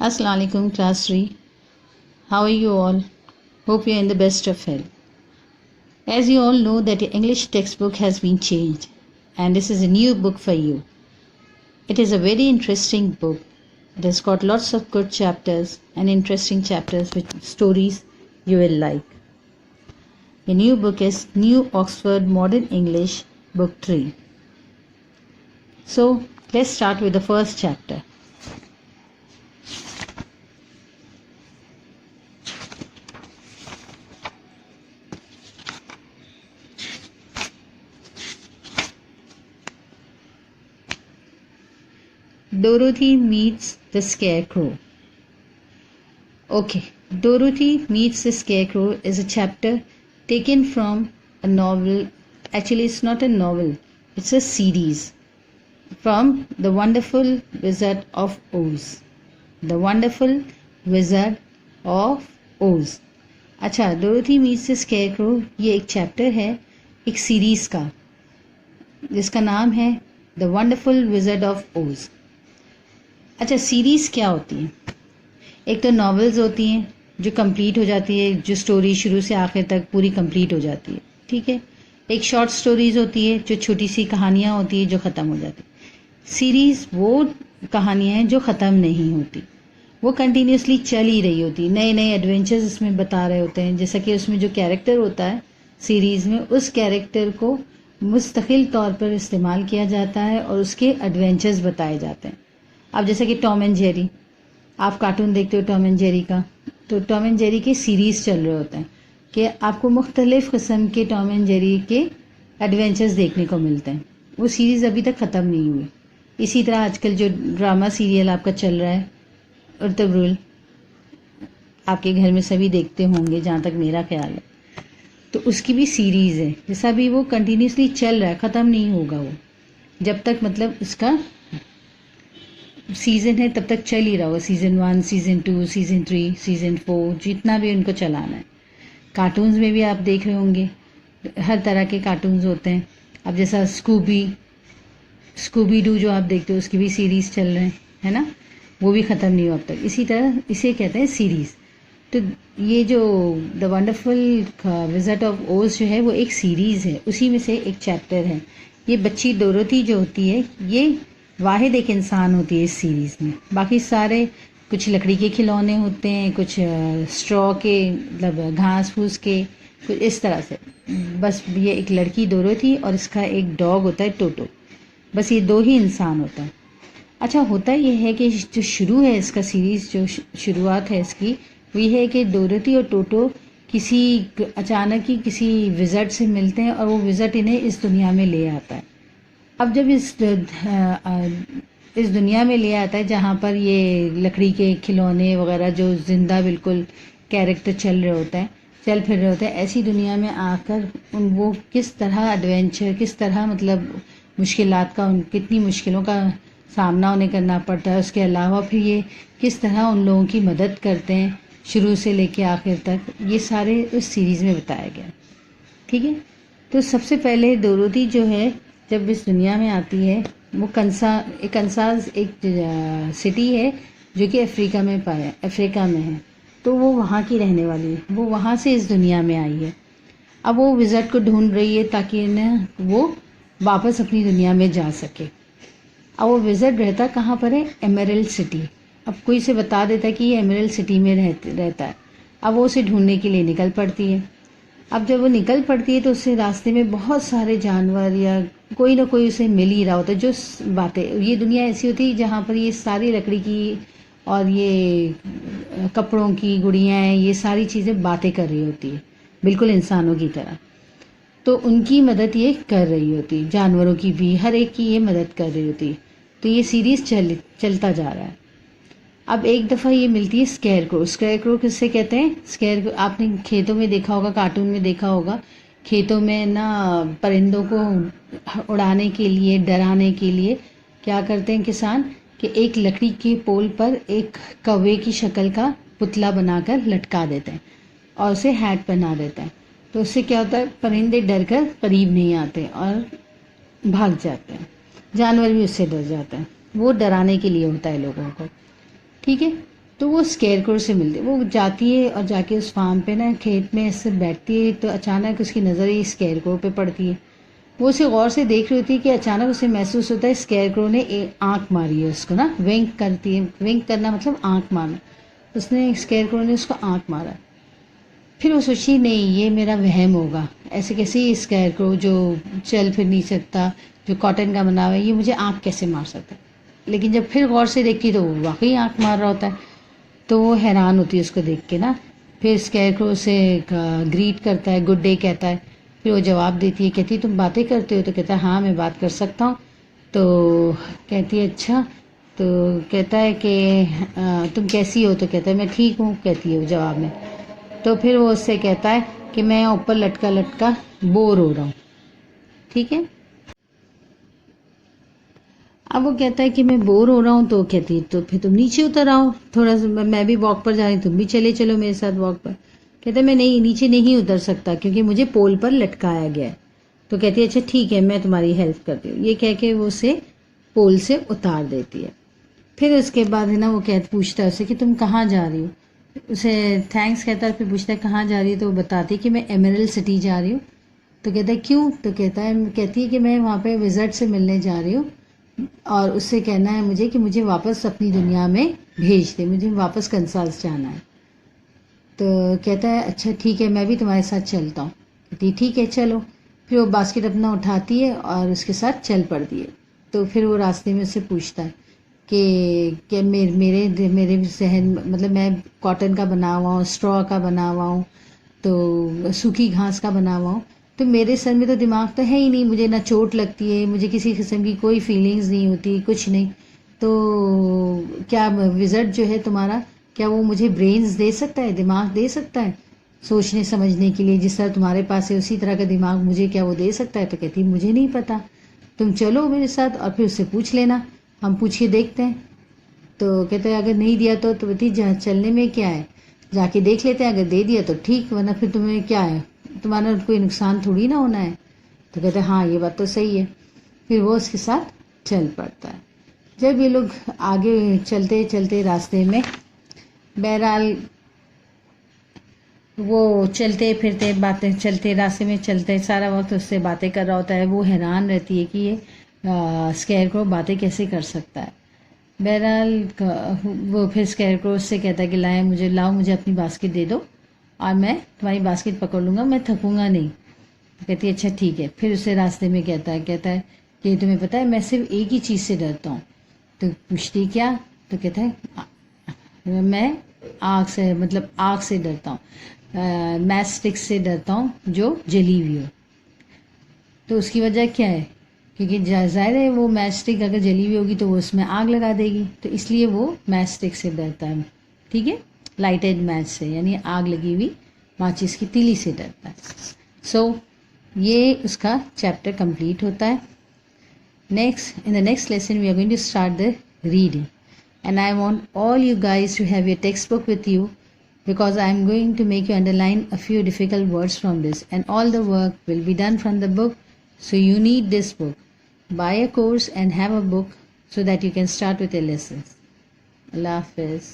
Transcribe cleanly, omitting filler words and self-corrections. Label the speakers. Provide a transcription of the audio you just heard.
Speaker 1: Assalamu alaikum class 3. How are you all? Hope you are in the best of health. As you all know that your English textbook has been changed and this is a new book for you. It is a very interesting book. It has got lots of good chapters and interesting chapters with stories you will like. The new book is New Oxford Modern English Book 3. So let's start with the first chapter. Dorothy Meets the Scarecrow. Okay, Dorothy Meets the Scarecrow is a chapter taken from a novel. Actually, it's not a novel, it's a series from The Wonderful Wizard of Oz. The Wonderful Wizard of Oz. अच्छा, Dorothy Meets the Scarecrow ये एक chapter है एक series का जिसका नाम है The Wonderful Wizard of Oz. अच्छा, सीरीज़ क्या होती है? एक तो नॉवेल्स होती हैं जो कंप्लीट हो जाती है, जो स्टोरी शुरू से आखिर तक पूरी कंप्लीट हो जाती है, ठीक है। एक शॉर्ट स्टोरीज़ होती है जो छोटी सी कहानियाँ होती है जो ख़त्म हो जाती है। सीरीज़ वो कहानियाँ हैं जो ख़त्म नहीं होती, वो कंटिन्यूसली चल ही रही होती, नए नए एडवेंचर्स इसमें बता रहे होते हैं। जैसा कि उसमें जो कैरेक्टर होता है सीरीज़ में, उस कैरेक्टर को मुस्तकिल तौर पर इस्तेमाल किया जाता है और उसके एडवेंचर्स बताए जाते हैं। अब जैसे कि टॉम एंड जेरी, आप कार्टून देखते हो टॉम एंड जेरी का, तो टॉम एंड जेरी के सीरीज़ चल रहे होते हैं कि आपको मुख्तलिफ़ किस्म के टॉम एंड जेरी के एडवेंचर्स देखने को मिलते हैं। वो सीरीज़ अभी तक ख़त्म नहीं हुई। इसी तरह आजकल जो ड्रामा सीरियल आपका चल रहा है उर्तब रूल, आपके घर में सभी देखते होंगे जहाँ तक मेरा ख्याल है, तो उसकी भी सीरीज़ है। जैसा भी वो कंटिन्यूसली चल रहा है, ख़त्म नहीं होगा वो, जब तक मतलब उसका सीज़न है तब तक चल ही रहा होगा। सीज़न 1, सीज़न 2, सीज़न 3, सीज़न 4, जितना भी उनको चलाना है। कार्टून्स में भी आप देख रहे होंगे हर तरह के कार्टून्स होते हैं। अब जैसा स्कूबी डू जो आप देखते हो उसकी भी सीरीज़ चल रहे हैं, है ना, वो भी ख़त्म नहीं हुआ अब तक। इसी तरह इसे कहते हैं सीरीज़। तो ये जो द वंडरफुल विज़ार्ड ऑफ ओज जो है वो एक सीरीज़ है, उसी में से एक चैप्टर है। ये बच्ची डोरोथी जो होती है ये वाहिद एक इंसान होती है इस सीरीज़ में। बाकी सारे कुछ लकड़ी के खिलौने होते हैं, कुछ स्ट्रॉ के, मतलब घास फूस के, कुछ इस तरह से। बस ये एक लड़की डोरोथी और इसका एक डॉग होता है टोटो, बस ये दो ही इंसान होता है। अच्छा, होता ये है कि जो शुरू है इसका सीरीज़, जो शुरुआत है इसकी, वो ये है कि डोरोथी और टोटो किसी अचानक ही किसी विज़र्ड से मिलते हैं और वो विज़र्ड इन्हें इस दुनिया में ले आता है। अब जब इस दुनिया में ले आता है जहाँ पर ये लकड़ी के खिलौने वगैरह जो जिंदा बिल्कुल कैरेक्टर चल रहे होते हैं, चल फिर रहे होते हैं, ऐसी दुनिया में आकर वो किस तरह एडवेंचर, किस तरह मतलब मुश्किलात का, कितनी मुश्किलों का सामना उन्हें करना पड़ता है। उसके अलावा फिर ये किस तरह उन लोगों की मदद करते हैं शुरू से लेके आखिर तक, ये सारे उस सीरीज़ में बताया गया, ठीक है। तो सबसे पहले डोरोथी जो है जब इस दुनिया में आती है, वो कंसास एक सिटी है जो कि अफ्रीका में है। तो वो वहाँ की रहने वाली है, वो वहाँ से इस दुनिया में आई है। अब वो विज़र्ड को ढूंढ रही है ताकि इन्हें वो वापस अपनी दुनिया में जा सके। अब वो विज़र्ड रहता कहाँ पर है? Emerald city. अब कोई से बता देता है कि ये एमरल्ड सिटी में रहता है। अब वो उसे ढूंढने के लिए निकल पड़ती है। अब जब वो निकल पड़ती है तो उससे रास्ते में बहुत सारे जानवर या कोई ना कोई उसे मिल ही रहा होता है। जो बातें, ये दुनिया ऐसी होती है जहाँ पर ये सारी लकड़ी की और ये कपड़ों की गुड़ियाँ हैं, ये सारी चीज़ें बातें कर रही होती है बिल्कुल इंसानों की तरह। तो उनकी मदद ये कर रही होती है, जानवरों की भी, हर एक की ये मदद कर रही होती है। तो ये सीरीज़ चलता जा रहा है। अब एक दफ़ा ये मिलती है स्केयरक्रो। स्केयरक्रो किससे कहते हैं? स्केयरक्रो आपने खेतों में देखा होगा, कार्टून में देखा होगा, खेतों में ना परिंदों को उड़ाने के लिए, डराने के लिए क्या करते हैं किसान कि एक लकड़ी के पोल पर एक कौवे की शक्ल का पुतला बनाकर लटका देते हैं और उसे हैट पहना देते हैं। तो उससे क्या होता है, परिंदे डर कर करीब नहीं आते और भाग जाते हैं। जानवर भी उससे डर जाते हैं। वो डराने के लिए होता है लोगों को, ठीक है। तो वो स्केयरक्रो से मिलती है। वो जाती है और जाके उस फार्म पे ना खेत में ऐसे बैठती है, तो अचानक उसकी नज़र ही स्केयरक्रो पे पड़ती है। वो उसे गौर से देख रही होती है कि अचानक उसे महसूस होता है स्केयरक्रो ने एक आँख मारी है उसको ना, विंक करती है। विंक करना मतलब आँख मारना। उसने स्केयरक्रो ने उसको आँख मारा। फिर वो सोची नहीं ये मेरा वहम होगा, ऐसे कैसे ये स्केयरक्रो जो चल फिर नहीं सकता, जो कॉटन का बना हुआ है, ये मुझे आँख कैसे मार सकता है। लेकिन जब फिर गौर से देखती तो वो वाकई आँख मार रहा होता है। तो वो हैरान होती है उसको देख के ना। फिर स्केयरक्रो से ग्रीट करता है, गुड डे कहता है। फिर वो जवाब देती है, कहती है तुम बातें करते हो? तो कहता है हाँ मैं बात कर सकता हूँ। तो कहती है अच्छा। तो कहता है कि तुम कैसी हो? तो कहता है मैं ठीक हूँ, कहती है वो जवाब में। तो फिर वो उससे कहता है कि मैं ऊपर लटका लटका बोर हो रहा हूँ। ठीक है। अब वो कहता है कि मैं बोर हो रहा हूँ। तो कहती है तो फिर तुम नीचे उतर आओ, थोड़ा सा मैं भी वॉक पर जा रही हूँ, तुम भी चले चलो मेरे साथ वॉक पर। कहता है मैं नहीं, नीचे नहीं उतर सकता क्योंकि मुझे पोल पर लटकाया गया है। तो कहती है अच्छा ठीक है मैं तुम्हारी हेल्प करती हूँ। ये कह के वो उसे पोल से उतार देती है। फिर उसके बाद है ना वो पूछता है उसे कि तुम कहाँ जा रही हो। उसे थैंक्स कहता है। फिर पूछता है कहाँ जा रही है। तो वो बताती है कि मैं एमरल्ड सिटी जा रही हूँ। तो कहता है क्यों? तो कहती है कि मैं वहाँ पे विज़र्ड से मिलने जा रही हूँ और उससे कहना है मुझे कि मुझे वापस अपनी दुनिया में भेज दे, मुझे वापस कंसाल्स जाना है। तो कहता है अच्छा ठीक है मैं भी तुम्हारे साथ चलता हूँ। कहती ठीक है चलो। फिर वो बास्केट अपना उठाती है और उसके साथ चल पड़ती है। तो फिर वो रास्ते में उससे पूछता है कि मेरे जहन मतलब मैं कॉटन का बना हुआ हूँ, स्ट्रॉ का बना हुआ हूँ, तो सूखी घास का बना हुआ हूँ, तो मेरे सर में तो दिमाग तो है ही नहीं, मुझे ना चोट लगती है, मुझे किसी किस्म की कोई फीलिंग्स नहीं होती, कुछ नहीं। तो क्या विज़र्ड जो है तुम्हारा, क्या वो मुझे ब्रेन्स दे सकता है, दिमाग दे सकता है सोचने समझने के लिए, जिस तरह तुम्हारे पास है उसी तरह का दिमाग मुझे क्या वो दे सकता है? तो कहती मुझे नहीं पता, तुम चलो मेरे साथ और फिर उससे पूछ लेना, हम पूछ के देखते हैं। तो कहते हैं अगर नहीं दिया तो कहती चलने में क्या है, जाके देख लेते हैं, अगर दे दिया तो ठीक, वरना फिर तुम्हें क्या है, तुम्हारा कोई नुकसान थोड़ी ना होना है। तो कहते हैं हाँ ये बात तो सही है। फिर वो उसके साथ चल पड़ता है। जब ये लोग आगे चलते चलते रास्ते में, बहरहाल वो चलते फिरते बातें चलते रास्ते में चलते सारा वक्त उससे बातें कर रहा होता है। वो हैरान रहती है कि ये स्केयरक्रो बातें कैसे कर सकता है। बहरहाल वो फिर स्केयरक्रो उससे कहता है कि लाओ मुझे अपनी बास्केट दे दो और मैं तुम्हारी बास्केट पकड़ लूँगा, मैं थकूँगा नहीं। तो कहती है अच्छा ठीक है। फिर उसे रास्ते में कहता है कि तुम्हें पता है मैं सिर्फ एक ही चीज़ से डरता हूँ। तो पूछती क्या? तो कहता है मैं आग से डरता हूँ, मैच स्टिक से डरता हूँ जो जली हुई हो। तो उसकी वजह क्या है? क्योंकि जाहिर है वो मैच स्टिक अगर जली हुई होगी तो वो उसमें आग लगा देगी, तो इसलिए वो मैच स्टिक से डरता है। ठीक है, लाइटेड मैच से, यानी आग लगी हुई माचिस की तीली से डरता है। सो ये उसका चैप्टर कंप्लीट होता है। In the next lesson we are going to start the reading, and I want all you guys to have your textbook with you, because I am going to make you underline a few difficult words from this, and all the work will be done from the book. So you need this book. Buy a course and have a book so that you can start with your lessons. Allah Hafiz.